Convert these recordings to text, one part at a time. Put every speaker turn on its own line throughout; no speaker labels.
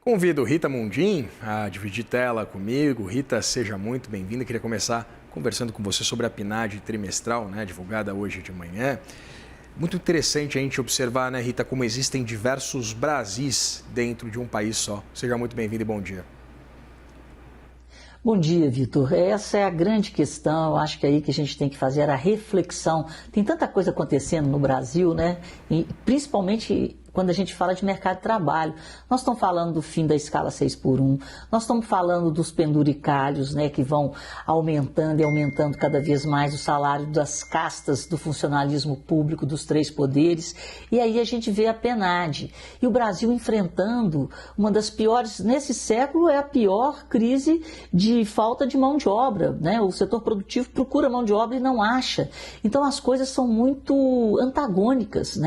Convido Rita Mundim a dividir tela comigo. Rita, seja muito bem-vinda. Queria começar conversando com você sobre a PNAD trimestral, divulgada hoje de manhã. Muito interessante a gente observar, Rita, como existem diversos Brasis dentro de um país só. Seja muito bem-vinda e bom dia.
Bom dia, Vitor. Essa é a grande questão. Eu acho que é aí que a gente tem que fazer a reflexão. Tem tanta coisa acontecendo no Brasil, E principalmente quando a gente fala de mercado de trabalho. Nós estamos falando do fim da escala 6x1, nós estamos falando dos penduricalhos, que vão aumentando e aumentando cada vez mais o salário das castas do funcionalismo público, dos três poderes, e aí a gente vê a PNAD. E o Brasil enfrentando uma das piores, nesse século é a pior crise de falta de mão de obra, O setor produtivo procura mão de obra e não acha. Então as coisas são muito antagônicas,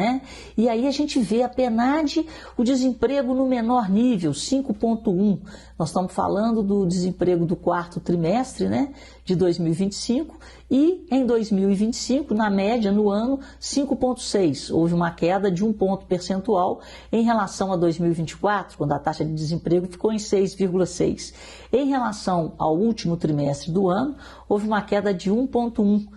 E aí a gente vê a PNAD, o desemprego no menor nível, 5,1. Nós estamos falando do desemprego do quarto trimestre, de 2025, e em 2025, na média, no ano, 5,6. Houve uma queda de 1 ponto percentual em relação a 2024, quando a taxa de desemprego ficou em 6,6. Em relação ao último trimestre do ano, houve uma queda de 1,1.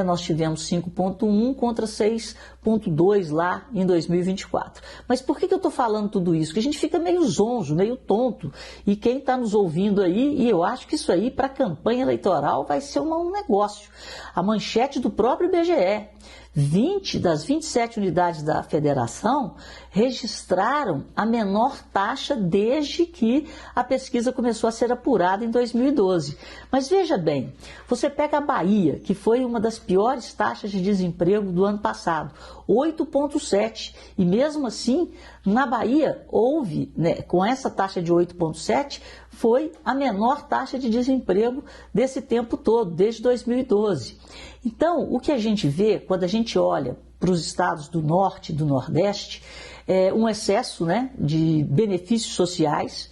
Nós tivemos 5,1 contra 6,2 lá em 2024. Mas por que eu estou falando tudo isso? Porque a gente fica meio zonzo, meio tonto. E quem está nos ouvindo aí, e eu acho que isso aí para a campanha eleitoral vai ser um negócio. A manchete do próprio IBGE. 20 das 27 unidades da federação registraram a menor taxa desde que a pesquisa começou a ser apurada em 2012. Mas veja bem, você pega a Bahia, que foi uma das piores taxas de desemprego do ano passado, 8,7. E mesmo assim, na Bahia, houve, com essa taxa de 8,7, foi a menor taxa de desemprego desse tempo todo, desde 2012. Então, o que a gente vê quando a gente olha para os estados do Norte e do Nordeste é um excesso de benefícios sociais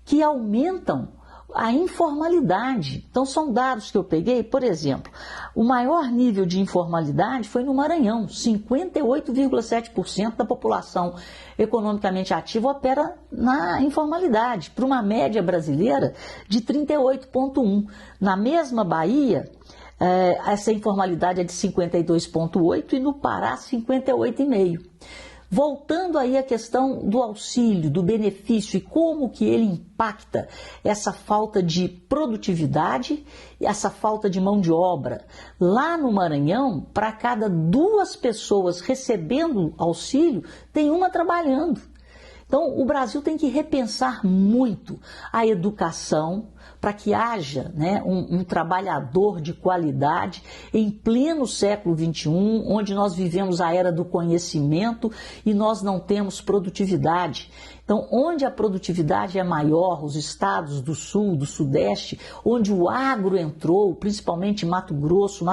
que aumentam a informalidade. Então, são dados que eu peguei, por exemplo, o maior nível de informalidade foi no Maranhão, 58,7% da população economicamente ativa opera na informalidade, para uma média brasileira de 38,1%. Na mesma Bahia, essa informalidade é de 52,8% e no Pará 58,5%. Voltando aí à questão do auxílio, do benefício e como que ele impacta essa falta de produtividade e essa falta de mão de obra. Lá no Maranhão, para cada 2 pessoas recebendo auxílio, tem uma trabalhando. Então, o Brasil tem que repensar muito a educação para que haja um trabalhador de qualidade em pleno século XXI, onde nós vivemos a era do conhecimento e nós não temos produtividade. Então, onde a produtividade é maior, os estados do Sul, do Sudeste, onde o agro entrou, principalmente Mato Grosso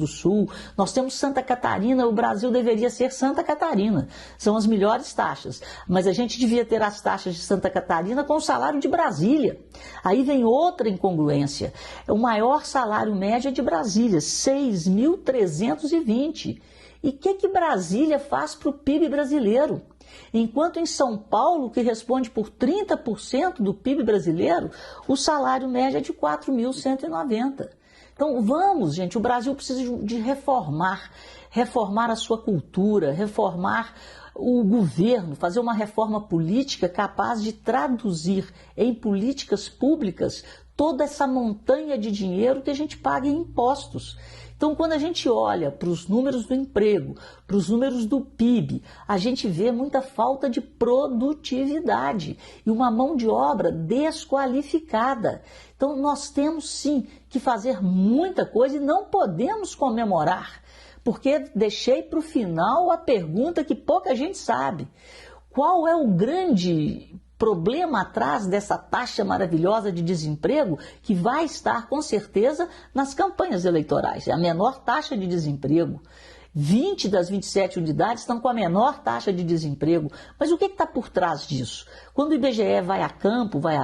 do Sul, nós temos Santa Catarina, o Brasil deveria ser Santa Catarina, são as melhores taxas, mas a gente devia ter as taxas de Santa Catarina com o salário de Brasília. Aí vem outra incongruência, o maior salário médio é de Brasília, 6.320. E o que Brasília faz para o PIB brasileiro? Enquanto em São Paulo, que responde por 30% do PIB brasileiro, o salário médio é de 4.190. Então vamos, gente, o Brasil precisa de reformar a sua cultura, reformar o governo, fazer uma reforma política capaz de traduzir em políticas públicas toda essa montanha de dinheiro que a gente paga em impostos. Então, quando a gente olha para os números do emprego, para os números do PIB, a gente vê muita falta de produtividade e uma mão de obra desqualificada. Então, nós temos sim que fazer muita coisa e não podemos comemorar, porque deixei para o final a pergunta que pouca gente sabe. Qual é o grande problema atrás dessa taxa maravilhosa de desemprego que vai estar com certeza nas campanhas eleitorais? É a menor taxa de desemprego. 20 das 27 unidades estão com a menor taxa de desemprego. Mas o que está por trás disso? Quando o IBGE vai a campo, vai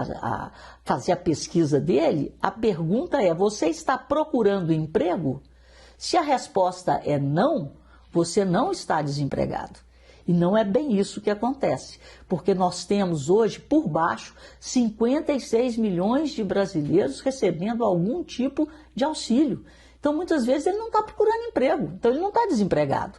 fazer a pesquisa dele, a pergunta é: você está procurando emprego? Se a resposta é não, você não está desempregado. E não é bem isso que acontece, porque nós temos hoje, por baixo, 56 milhões de brasileiros recebendo algum tipo de auxílio. Então, muitas vezes, ele não está procurando emprego, então ele não está desempregado.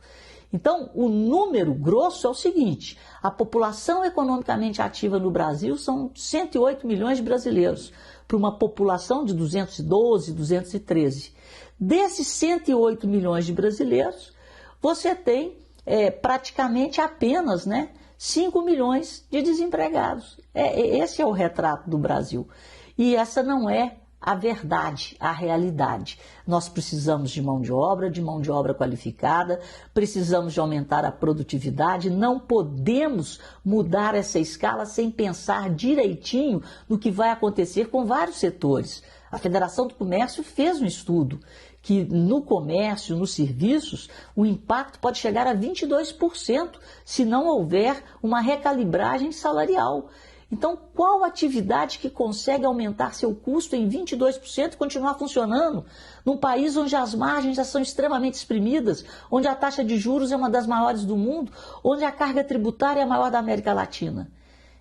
Então, o número grosso é o seguinte: a população economicamente ativa no Brasil são 108 milhões de brasileiros, para uma população de 212, 213. Desses 108 milhões de brasileiros, você tem praticamente apenas 5 milhões de desempregados. Esse é o retrato do Brasil. E essa não é a verdade, a realidade. Nós precisamos de mão de obra qualificada, precisamos de aumentar a produtividade, não podemos mudar essa escala sem pensar direitinho no que vai acontecer com vários setores. A Federação do Comércio fez um estudo que no comércio, nos serviços, o impacto pode chegar a 22% se não houver uma recalibragem salarial. Então, qual atividade que consegue aumentar seu custo em 22% e continuar funcionando num país onde as margens já são extremamente exprimidas, onde a taxa de juros é uma das maiores do mundo, onde a carga tributária é a maior da América Latina?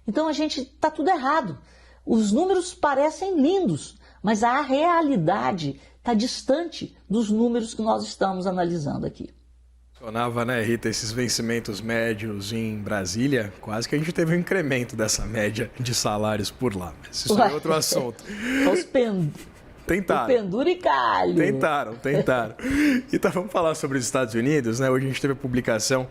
Então, está tudo errado. Os números parecem lindos, mas a realidade está distante dos números que nós estamos analisando aqui.
Sonava, né, Rita, esses vencimentos médios em Brasília, quase que a gente teve um incremento dessa média de salários por lá. Mas isso é outro assunto.
Tentaram. O penduricalho.
Tentaram. Então vamos falar sobre os Estados Unidos, né? Hoje a gente teve a publicação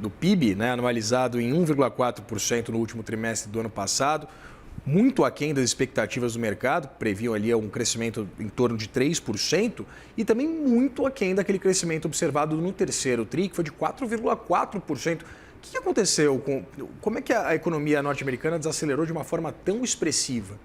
do PIB, né, anualizado em 1,4% no último trimestre do ano passado, muito aquém das expectativas do mercado, previam ali um crescimento em torno de 3%, e também muito aquém daquele crescimento observado no terceiro TRI, que foi de 4,4%. O que aconteceu? Como é que a economia norte-americana desacelerou de uma forma tão expressiva?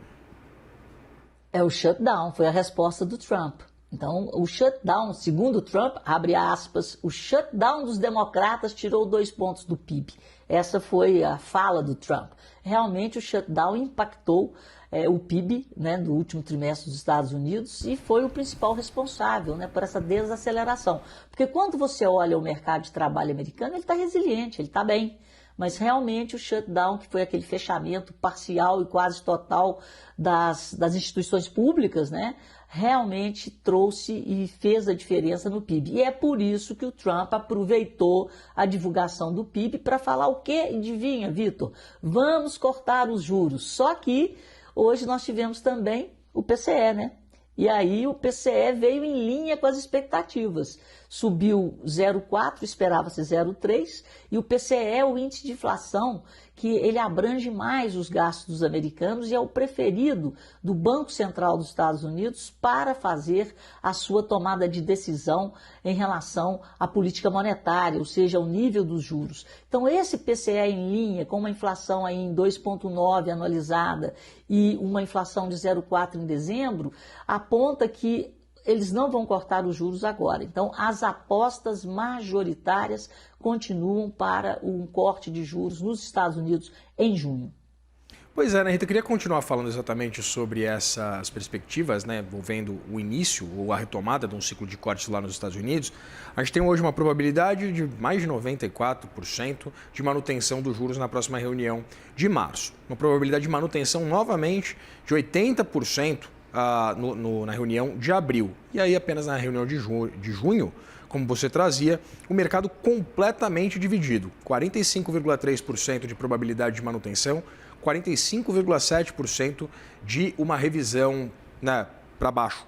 O shutdown, foi a resposta do Trump. Então, o shutdown, segundo Trump, abre aspas, o shutdown dos democratas tirou 2 pontos do PIB. Essa foi a fala do Trump. Realmente, o shutdown impactou o PIB do último trimestre dos Estados Unidos e foi o principal responsável por essa desaceleração. Porque quando você olha o mercado de trabalho americano, ele está resiliente, ele está bem. Mas realmente o shutdown, que foi aquele fechamento parcial e quase total das instituições públicas, realmente trouxe e fez a diferença no PIB. E é por isso que o Trump aproveitou a divulgação do PIB para falar o quê? Adivinha, Vitor? Vamos cortar os juros. Só que hoje nós tivemos também o PCE, E aí o PCE veio em linha com as expectativas. Subiu 0,4, esperava-se 0,3, e o PCE, o índice de inflação, que ele abrange mais os gastos dos americanos e é o preferido do Banco Central dos Estados Unidos para fazer a sua tomada de decisão em relação à política monetária, ou seja, ao nível dos juros. Então, esse PCE em linha, com uma inflação aí em 2,9 anualizada e uma inflação de 0,4 em dezembro, aponta que eles não vão cortar os juros agora. Então, as apostas majoritárias continuam para um corte de juros nos Estados Unidos em junho.
Pois é, Rita, eu queria continuar falando exatamente sobre essas perspectivas, envolvendo o início ou a retomada de um ciclo de cortes lá nos Estados Unidos. A gente tem hoje uma probabilidade de mais de 94% de manutenção dos juros na próxima reunião de março. Uma probabilidade de manutenção novamente de 80% na reunião de abril. E aí apenas na reunião de junho, como você trazia, o mercado completamente dividido. 45,3% de probabilidade de manutenção, 45,7% de uma revisão para baixo,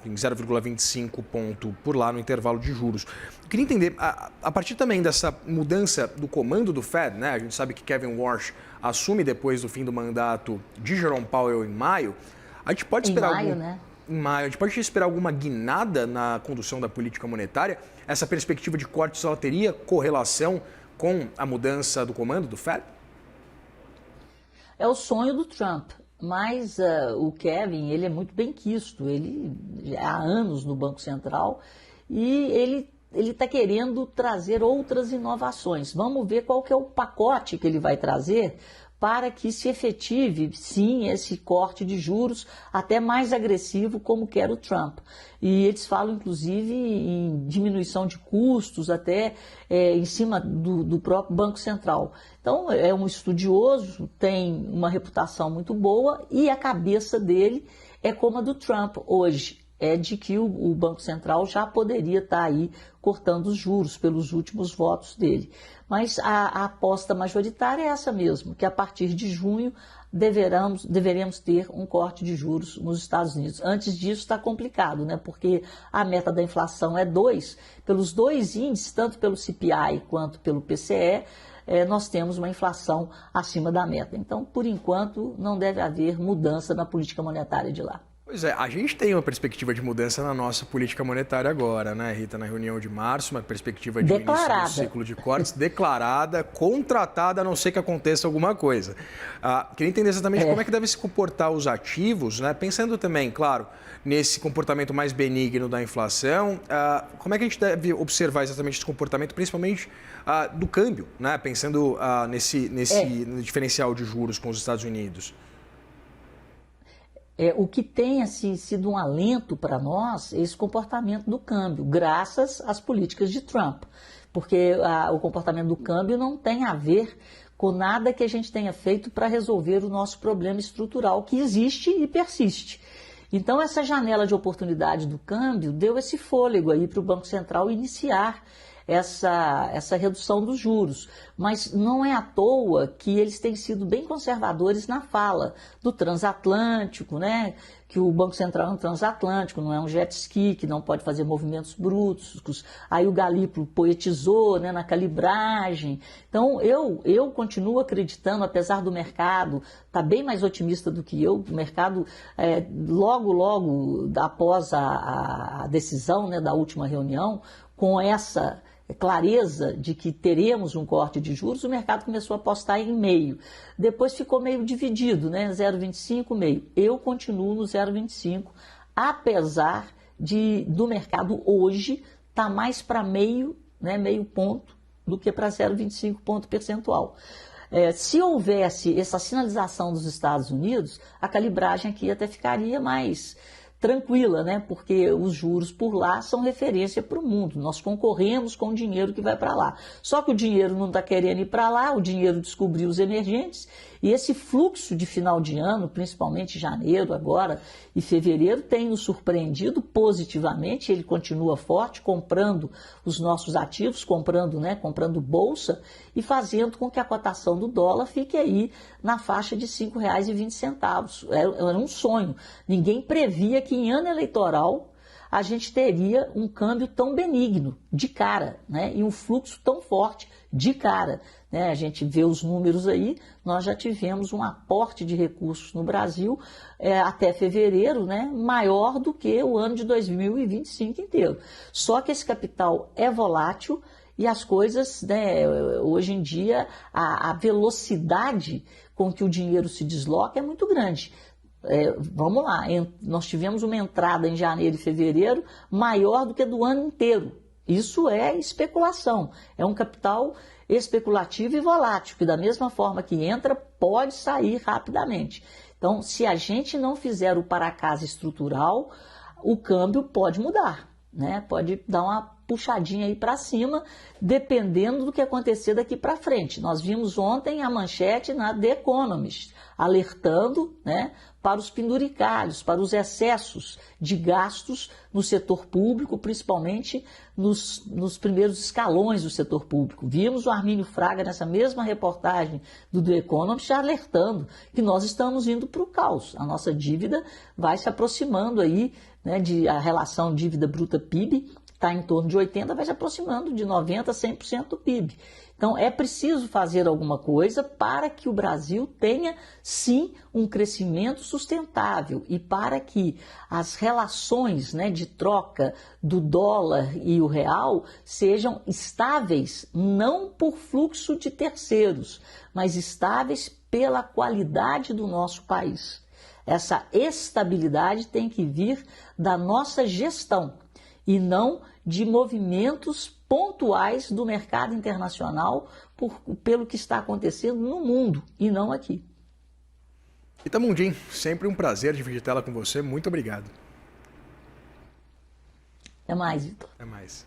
em 0,25 ponto por lá no intervalo de juros. Eu queria entender, a partir também dessa mudança do comando do Fed, a gente sabe que Kevin Warsh assume depois do fim do mandato de Jerome Powell em maio. A gente pode esperar em maio, a gente pode esperar alguma guinada na condução da política monetária? Essa perspectiva de cortes, ela teria correlação com a mudança do comando do Fed?
É o sonho do Trump, mas o Kevin, ele é muito benquisto, ele há anos no Banco Central e ele está querendo trazer outras inovações. Vamos ver qual que é o pacote que ele vai trazer para que se efetive, sim, esse corte de juros até mais agressivo, como quer o Trump. E eles falam, inclusive, em diminuição de custos, até em cima do próprio Banco Central. Então, é um estudioso, tem uma reputação muito boa e a cabeça dele é como a do Trump hoje. É de que o Banco Central já poderia estar aí cortando os juros pelos últimos votos dele. Mas a aposta majoritária é essa mesmo, que a partir de junho deveremos ter um corte de juros nos Estados Unidos. Antes disso está complicado, né? Porque a meta da inflação é 2. Pelos dois índices, tanto pelo CPI quanto pelo PCE, nós temos uma inflação acima da meta. Então, por enquanto, não deve haver mudança na política monetária de lá.
Pois é, a gente tem uma perspectiva de mudança na nossa política monetária agora, né, Rita? Na reunião de março, uma perspectiva de início do ciclo de cortes declarada, contratada, a não ser que aconteça alguma coisa. Queria entender exatamente como é que devem se comportar os ativos, né? Pensando também, claro, nesse comportamento mais benigno da inflação, como é que a gente deve observar exatamente esse comportamento, principalmente do câmbio, né? Pensando nesse diferencial de juros com os Estados Unidos.
O que tem assim, sido um alento para nós é esse comportamento do câmbio, graças às políticas de Trump. Porque o comportamento do câmbio não tem a ver com nada que a gente tenha feito para resolver o nosso problema estrutural, que existe e persiste. Então, essa janela de oportunidade do câmbio deu esse fôlego aí para o Banco Central iniciar essa redução dos juros. Mas não é à toa que eles têm sido bem conservadores na fala do transatlântico, né? Que o Banco Central é um transatlântico, não é um jet ski, que não pode fazer movimentos bruscos. Aí o Galípolo poetizou, né, na calibragem. Então, eu continuo acreditando, apesar do mercado estar bem mais otimista do que eu, o mercado, logo após a decisão, né, da última reunião, com essa clareza de que teremos um corte de juros, o mercado começou a apostar em meio. Depois ficou meio dividido, né? 0,25, meio. Eu continuo no 0,25, apesar do mercado hoje estar mais para meio, né, meio ponto, do que para 0,25 ponto percentual. Se houvesse essa sinalização dos Estados Unidos, a calibragem aqui até ficaria mais tranquila, né? Porque os juros por lá são referência para o mundo. Nós concorremos com o dinheiro que vai para lá. Só que o dinheiro não está querendo ir para lá, o dinheiro descobriu os emergentes, e esse fluxo de final de ano, principalmente janeiro agora e fevereiro, tem nos surpreendido positivamente. Ele continua forte, comprando os nossos ativos, comprando bolsa e fazendo com que a cotação do dólar fique aí na faixa de R$ 5,20. Era um sonho. Ninguém previa que em ano eleitoral a gente teria um câmbio tão benigno de cara, né? E um fluxo tão forte de cara, né? A gente vê os números aí, nós já tivemos um aporte de recursos no Brasil até fevereiro, né? Maior do que o ano de 2025 inteiro. Só que esse capital é volátil e as coisas, né, hoje em dia, a velocidade com que o dinheiro se desloca é muito grande. Vamos lá, nós tivemos uma entrada em janeiro e fevereiro maior do que do ano inteiro. Isso é especulação, é um capital especulativo e volátil, que da mesma forma que entra, pode sair rapidamente. Então, se a gente não fizer o para-casa estrutural, o câmbio pode mudar, né? Pode dar uma puxadinha aí para cima, dependendo do que acontecer daqui para frente. Nós vimos ontem a manchete na The Economist, alertando, né, para os penduricalhos, para os excessos de gastos no setor público, principalmente nos primeiros escalões do setor público. Vimos o Armínio Fraga, nessa mesma reportagem do The Economist, alertando que nós estamos indo para o caos. A nossa dívida vai se aproximando aí, né, a relação dívida bruta PIB, está em torno de 80%, vai se aproximando de 90% a 100% do PIB. Então, é preciso fazer alguma coisa para que o Brasil tenha, sim, um crescimento sustentável e para que as relações, né, de troca do dólar e o real sejam estáveis, não por fluxo de terceiros, mas estáveis pela qualidade do nosso país. Essa estabilidade tem que vir da nossa gestão. e não de movimentos pontuais do mercado internacional pelo que está acontecendo no mundo e não aqui.
Rita Mundim, sempre um prazer dividir tela com você. Muito obrigado.
Até mais, Vitor.
Até mais.